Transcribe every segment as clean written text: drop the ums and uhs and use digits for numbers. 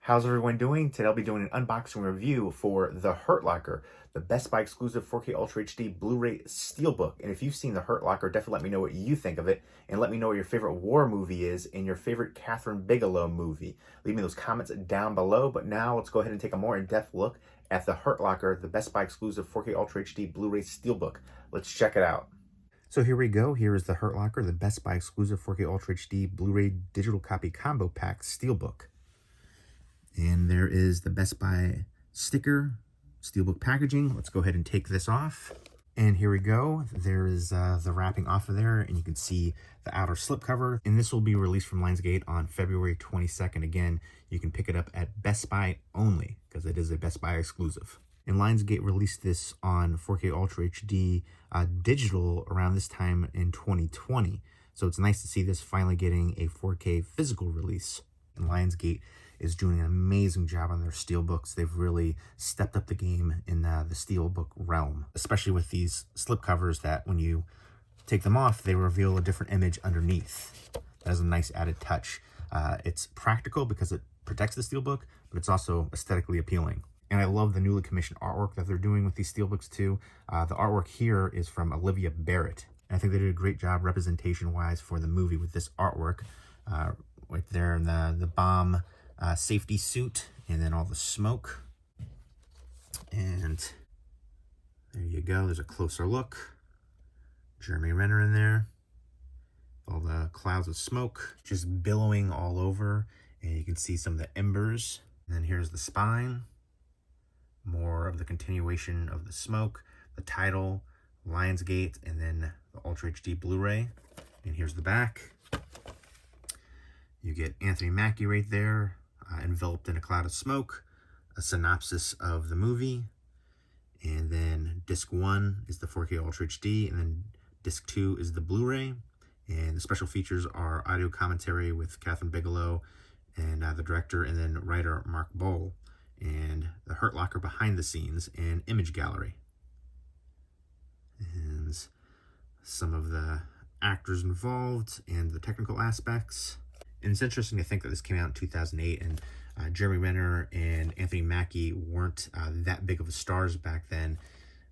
How's everyone doing? Today I'll be doing an unboxing review for the Hurt Locker, the Best Buy exclusive 4K Ultra HD Blu-Ray Steelbook. And if you've seen the Hurt Locker, definitely let me know what you think of it, and let me know what your favorite war movie is and your favorite Kathryn Bigelow movie. Leave me those comments down below. But now let's go ahead and take a more in-depth look at the Hurt Locker, the Best Buy exclusive 4K Ultra HD Blu-ray Steelbook. Let's check it out. So here we go. Here is the Hurt Locker, the Best Buy exclusive 4K Ultra HD Blu-ray digital copy combo pack Steelbook. And there is the Best Buy sticker, Steelbook packaging. Let's go ahead and take this off. And here we go. There is the wrapping off of there, and you can see the outer slipcover. And this will be released from Lionsgate on February 22nd. Again, you can pick it up at Best Buy only, because it is a Best Buy exclusive. And Lionsgate released this on 4K Ultra HD digital around this time in 2020. So it's nice to see this finally getting a 4K physical release. And Lionsgate is doing an amazing job on their steelbooks. They've really stepped up the game in the steelbook realm, especially with these slipcovers that when you take them off, they reveal a different image underneath. That is a nice added touch. It's practical because it protects the steelbook, but it's also aesthetically appealing. And I love the newly commissioned artwork that they're doing with these steelbooks too. The artwork here is from Olivia Barrett. And I think they did a great job representation-wise for the movie with this artwork. Right there in the bomb safety suit, and then all the smoke. And there you go. There's a closer look. Jeremy Renner in there. All the clouds of smoke just billowing all over. And you can see some of the embers. And then here's the spine. More of the continuation of the smoke. The title, Lionsgate, and then the Ultra HD Blu-ray. And here's the back. You get Anthony Mackie right there, enveloped in a cloud of smoke, a synopsis of the movie, and then disc 1 is the 4K Ultra HD, and then disc 2 is the Blu-ray, and the special features are audio commentary with Kathryn Bigelow and the director and then writer Mark Bowl, and the Hurt Locker behind the scenes and image gallery. And some of the actors involved and the technical aspects. And it's interesting to think that this came out in 2008, and Jeremy Renner and Anthony Mackie weren't that big of stars back then,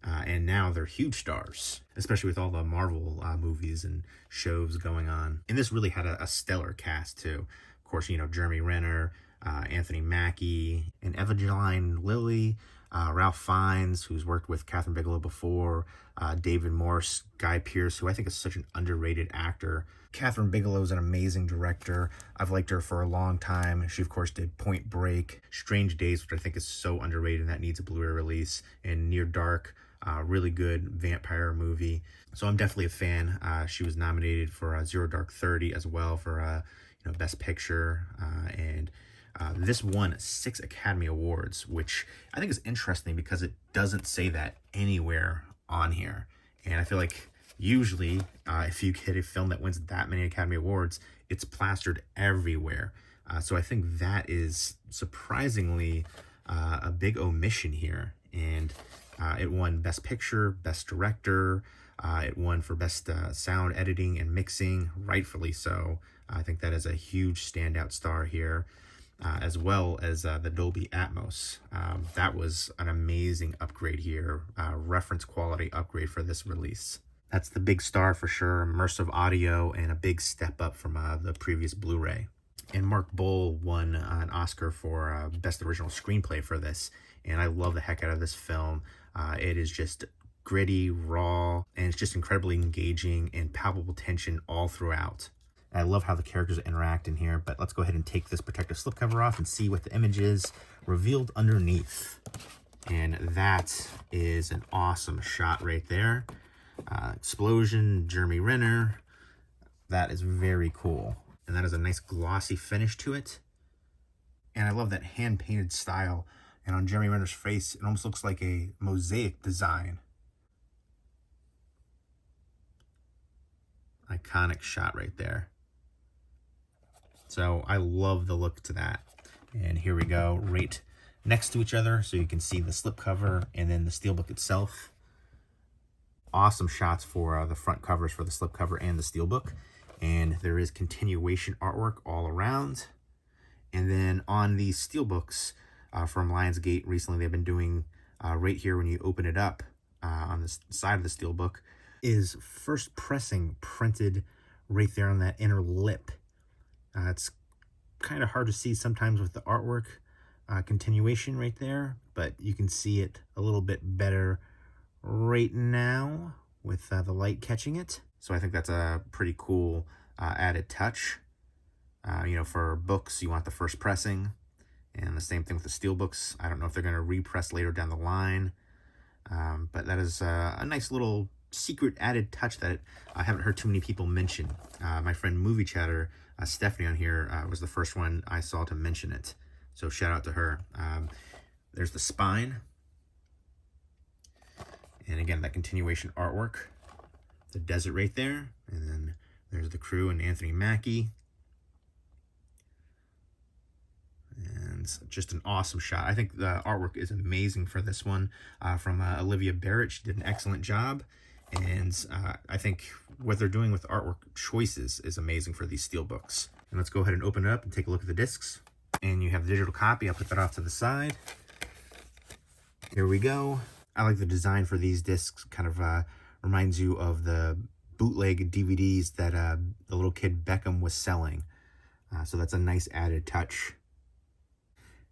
and now they're huge stars, especially with all the Marvel movies and shows going on. And this really had a stellar cast too. Of course, you know, Jeremy Renner, Anthony Mackie, and Evangeline Lilly, Ralph Fiennes, who's worked with Kathryn Bigelow before, David Morse, Guy Pearce, who I think is such an underrated actor. Kathryn Bigelow is an amazing director. I've liked her for a long time. She, of course, did Point Break, Strange Days, which I think is so underrated and that needs a Blu-ray release, and Near Dark, really good vampire movie. So I'm definitely a fan. She was nominated for Zero Dark 30 as well for Best Picture, and this won 6 Academy Awards, which I think is interesting because it doesn't say that anywhere on here. And I feel like usually if you get a film that wins that many Academy Awards, it's plastered everywhere. So I think that is surprisingly a big omission here. And it won Best Picture, Best Director. It won for Best Sound Editing and Mixing, rightfully so. I think that is a huge standout star here. As well as the Dolby Atmos. That was an amazing upgrade here, reference quality upgrade for this release. That's the big star for sure, immersive audio, and a big step up from the previous Blu-ray. And Mark Bowl won an Oscar for Best Original Screenplay for this, and I love the heck out of this film. It is just gritty, raw, and it's just incredibly engaging and palpable tension all throughout. I love how the characters interact in here, but let's go ahead and take this protective slipcover off and see what the image is revealed underneath. And that is an awesome shot right there. Explosion, Jeremy Renner. That is very cool. And that is a nice glossy finish to it. And I love that hand-painted style. And on Jeremy Renner's face, it almost looks like a mosaic design. Iconic shot right there. So I love the look to that. And here we go, right next to each other, so you can see the slipcover and then the steelbook itself. Awesome shots for the front covers for the slipcover and the steelbook. And there is continuation artwork all around. And then on these steelbooks from Lionsgate recently, they've been doing right here when you open it up on the side of the steelbook is first pressing printed right there on that inner lip. It's kind of hard to see sometimes with the artwork continuation right there, but you can see it a little bit better right now with the light catching it. So I think that's a pretty cool added touch. You know, for books, you want the first pressing, and the same thing with the steelbooks. I don't know if they're going to repress later down the line, but that is a nice little secret added touch that I haven't heard too many people mention. My friend Movie Chatter, Stephanie on here, was the first one I saw to mention it. So shout out to her. There's the spine. And again, that continuation artwork. The desert right there. And then there's the crew and Anthony Mackie. And just an awesome shot. I think the artwork is amazing for this one from Olivia Barrett. She did an excellent job. And I think what they're doing with artwork choices is amazing for these steelbooks. And let's go ahead and open it up and take a look at the discs. And you have the digital copy. I'll put that off to the side. Here we go. I like the design for these discs. Kind of reminds you of the bootleg DVDs that the little kid Beckham was selling. So that's a nice added touch.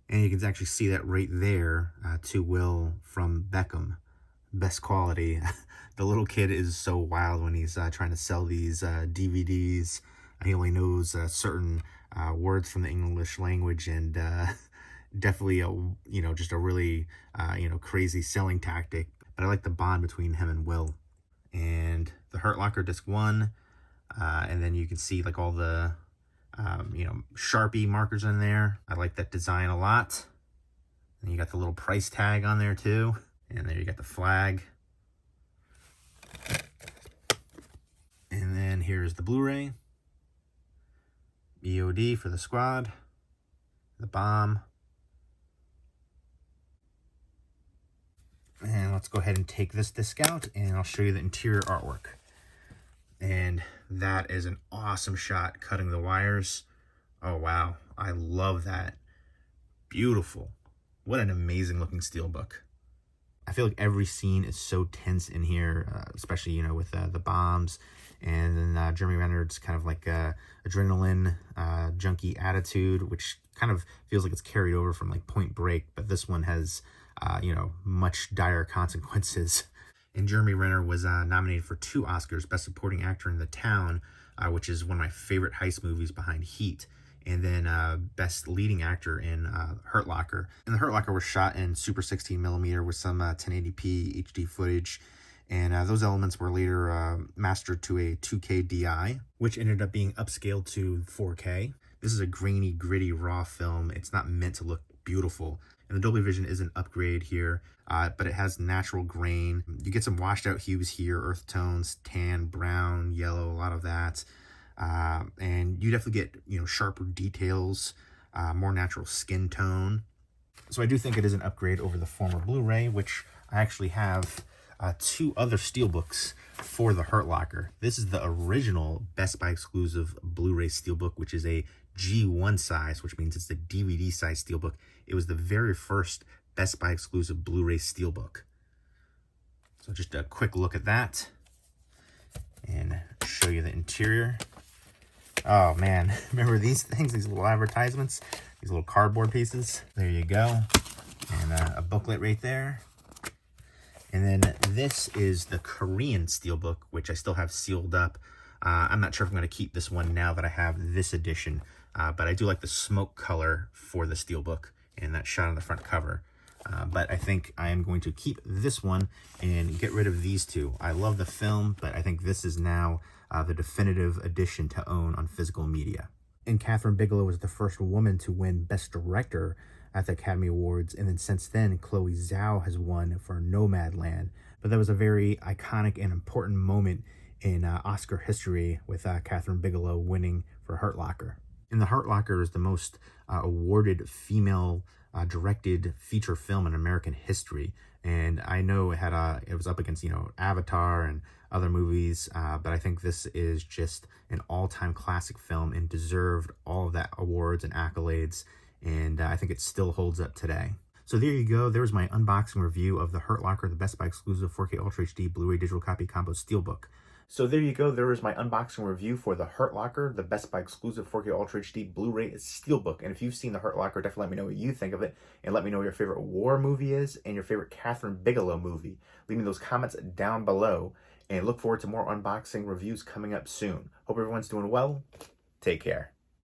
And you can actually see that right there to Will from Beckham. Best quality. The little kid is so wild when he's trying to sell these DVDs. He only knows certain words from the English language, and definitely you know, just a really you know, crazy selling tactic. But I like the bond between him and Will. And the Hurt Locker disc 1, and then you can see like all the you know, Sharpie markers in there. I like that design a lot. And you got the little price tag on there too. And there you got the flag. And then here's the Blu-ray. EOD for the squad. The bomb. And let's go ahead and take this disc out, and I'll show you the interior artwork. And that is an awesome shot cutting the wires. Oh, wow. I love that. Beautiful. What an amazing looking steelbook. I feel like every scene is so tense in here, especially, you know, with the bombs. And then Jeremy Renner's kind of like adrenaline junkie attitude, which kind of feels like it's carried over from like Point Break. But this one has, you know, much dire consequences. And Jeremy Renner was nominated for 2 Oscars, Best Supporting Actor in The Town, which is one of my favorite heist movies behind Heat, and then Best Leading Actor in Hurt Locker. And the Hurt Locker was shot in Super 16mm with some 1080p HD footage, and those elements were later mastered to a 2K DI, which ended up being upscaled to 4K. This is a grainy, gritty, raw film. It's not meant to look beautiful. And the Dolby Vision is an upgrade here, but it has natural grain. You get some washed out hues here, earth tones, tan, brown, yellow, a lot of that. And you definitely get, you know, sharper details, more natural skin tone. So I do think it is an upgrade over the former Blu-ray, which I actually have 2 other steelbooks for the Hurt Locker. This is the original Best Buy exclusive Blu-ray steelbook, which is a G1 size, which means it's the DVD size steelbook. It was the very first Best Buy exclusive Blu-ray steelbook. So just a quick look at that and show you the interior. Oh man, remember these things, these little advertisements, these little cardboard pieces? There you go. And a booklet right there. And then this is the Korean steelbook, which I still have sealed up. I'm not sure if I'm going to keep this one now that I have this edition, but I do like the smoke color for the steelbook and that shot on the front cover. But I think I am going to keep this one and get rid of these 2. I love the film, but I think this is now the definitive edition to own on physical media. And Kathryn Bigelow was the first woman to win Best Director at the Academy Awards, and then since then, Chloe Zhao has won for Nomadland. But that was a very iconic and important moment in Oscar history with Kathryn Bigelow winning for Hurt Locker. And the Hurt Locker is the most awarded female directed feature film in American history. And I know it was up against, Avatar and other movies, but I think this is just an all-time classic film and deserved all of that awards and accolades, and I think it still holds up today. So there you go. There's my unboxing review of the Hurt Locker, the Best Buy exclusive 4K Ultra HD Blu-ray digital copy combo Steelbook. So there you go. There is my unboxing review for the Hurt Locker, the Best Buy exclusive 4K Ultra HD Blu-ray Steelbook. And if you've seen the Hurt Locker, definitely let me know what you think of it. And let me know what your favorite war movie is and your favorite Kathryn Bigelow movie. Leave me those comments down below. And look forward to more unboxing reviews coming up soon. Hope everyone's doing well. Take care.